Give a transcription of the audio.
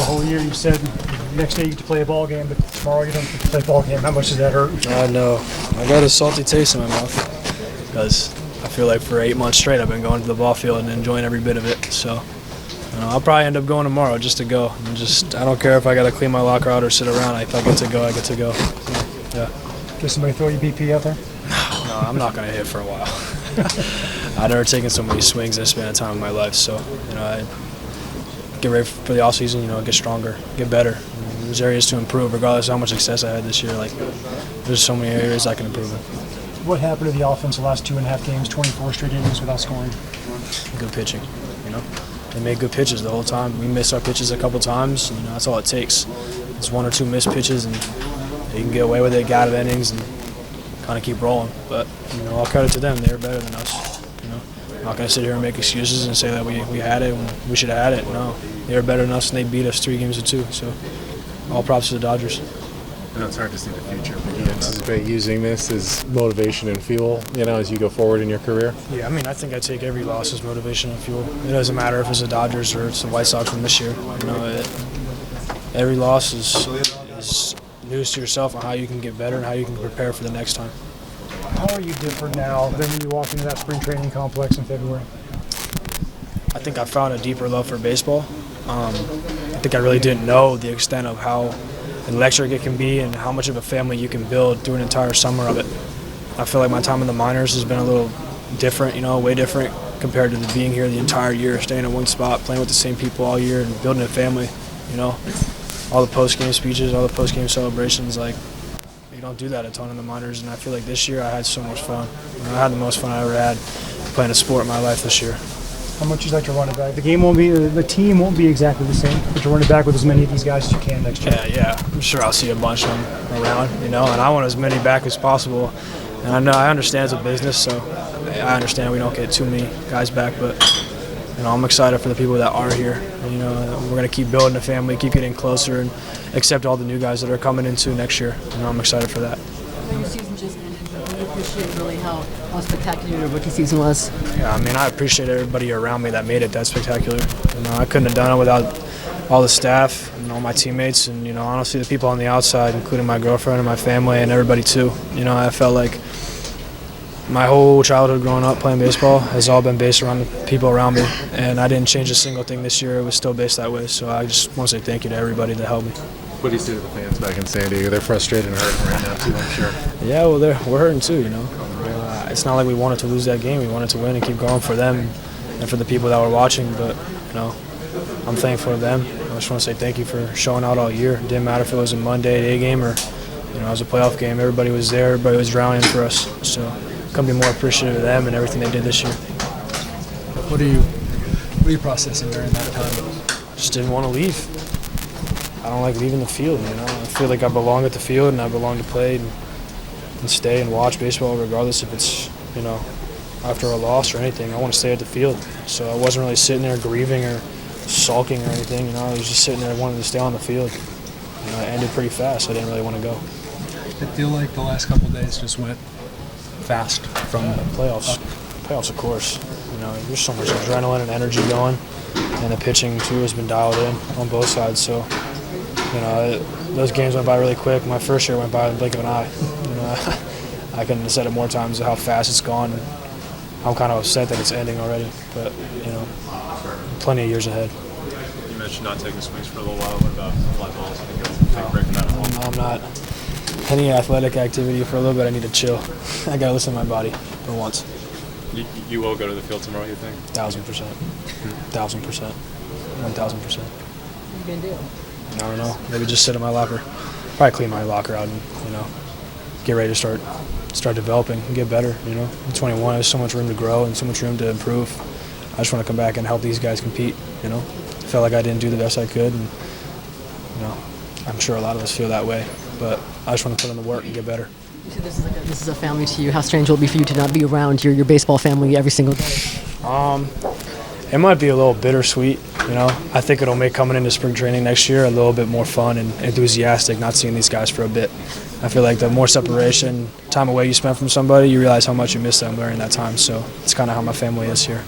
the whole year. You said next day you get to play a ball game, but tomorrow you don't get to play a ball game. How much does that hurt? I know. I got a salty taste in my mouth because I feel like for 8 months straight I've been going to the ball field and enjoying every bit of it. So I'll probably end up going tomorrow just to go. I don't care if I got to clean my locker out or sit around. If I get to go, I get to go. So, yeah. Did somebody throw you BP out there? No, I'm not going to hit for a while. I've never taken so many swings in a span of time in my life. So, I get ready for the offseason, get stronger, get better. There's areas to improve, regardless of how much success I had this year. There's so many areas I can improve in. What happened to the offense the last 2.5 games, 24 straight innings without scoring? Good pitching, They made good pitches the whole time. We missed our pitches a couple times, and that's all it takes. It's 1 or 2 missed pitches, and you can get away with it, get out of innings, and kind of keep rolling. But, all credit to them. They were better than us. I'm not going to sit here and make excuses and say that we had it when we should have had it. No, they were better than us, and they beat us 3-2. So all props to the Dodgers. I know it's hard to see the future, but do you anticipate using this as motivation and fuel, as you go forward in your career? Yeah, I think I take every loss as motivation and fuel. It doesn't matter if it's the Dodgers or it's the White Sox from this year. Every loss is news to yourself on how you can get better and how you can prepare for the next time. How are you different now than when you walked into that spring training complex in February? I think I found a deeper love for baseball. I think I really didn't know the extent of how electric it can be and how much of a family you can build through an entire summer of it. I feel like my time in the minors has been a little different, way different compared to being here the entire year, staying in one spot, playing with the same people all year and building a family, All the post-game speeches, all the post-game celebrations, you don't do that a ton in the minors, and I feel like this year I had so much fun. I had the most fun I ever had playing a sport in my life this year. How much you like to run it back? The team won't be exactly the same, but to run it back with as many of these guys as you can next year. Yeah. I'm sure I'll see a bunch of them around, and I want as many back as possible. And I understand it's a business, so I understand we don't get too many guys back, but I'm excited for the people that are here. We're going to keep building a family, keep getting closer, and accept all the new guys that are coming into next year. I'm excited for that. Your season just ended. You appreciate really how spectacular your rookie season was. Yeah, I appreciate everybody around me that made it that spectacular. I couldn't have done it without all the staff and all my teammates, and honestly the people on the outside, including my girlfriend and my family and everybody too. I felt like my whole childhood growing up playing baseball has all been based around the people around me, and I didn't change a single thing this year. It was still based that way, so I just want to say thank you to everybody that helped me. What do you say to the fans back in San Diego? They're frustrated and hurting right now too, I'm sure. Yeah, well, we're hurting too, It's not like we wanted to lose that game. We wanted to win and keep going for them and for the people that were watching, but, I'm thankful to them. I just want to say thank you for showing out all year. It didn't matter if it was a Monday day game or, it was a playoff game. Everybody was there. Everybody was drowning for us. So couldn't be more appreciative of them and everything they did this year. What are you processing during that time? Just didn't want to leave. I don't like leaving the field, I feel like I belong at the field and I belong to play and stay and watch baseball regardless if it's, after a loss or anything. I want to stay at the field. So I wasn't really sitting there grieving or sulking or anything, I was just sitting there wanting to stay on the field. It ended pretty fast. I didn't really want to go. I feel like the last couple of days just went fast from the playoffs. Playoffs, of course. There's so much adrenaline and energy going, and the pitching too has been dialed in on both sides. So, those games went by really quick. My first year went by in the blink of an eye. I couldn't have said it more times how fast it's gone. I'm kind of upset that it's ending already, but plenty of years ahead. You mentioned not taking swings for a little while. What about fly balls? I think that's a big break in that hole. I'm not. Any athletic activity for a little bit, I need to chill. I gotta listen to my body for once. You will go to the field tomorrow, you think? 1,000%. 1,000%. 1,000%. What are you going to do? I don't know. Maybe just sit in my locker. Probably clean my locker out and, get ready to start developing and get better, I'm 21, there's so much room to grow and so much room to improve. I just want to come back and help these guys compete, I felt like I didn't do the best I could, and, I'm sure a lot of us feel that way, but I just want to put in the work and get better. You said this is a family to you. How strange will it be for you to not be around your baseball family every single day? It might be a little bittersweet, I think it'll make coming into spring training next year a little bit more fun and enthusiastic, not seeing these guys for a bit. I feel like the more separation, time away you spend from somebody, you realize how much you miss them during that time. So it's kind of how my family is here.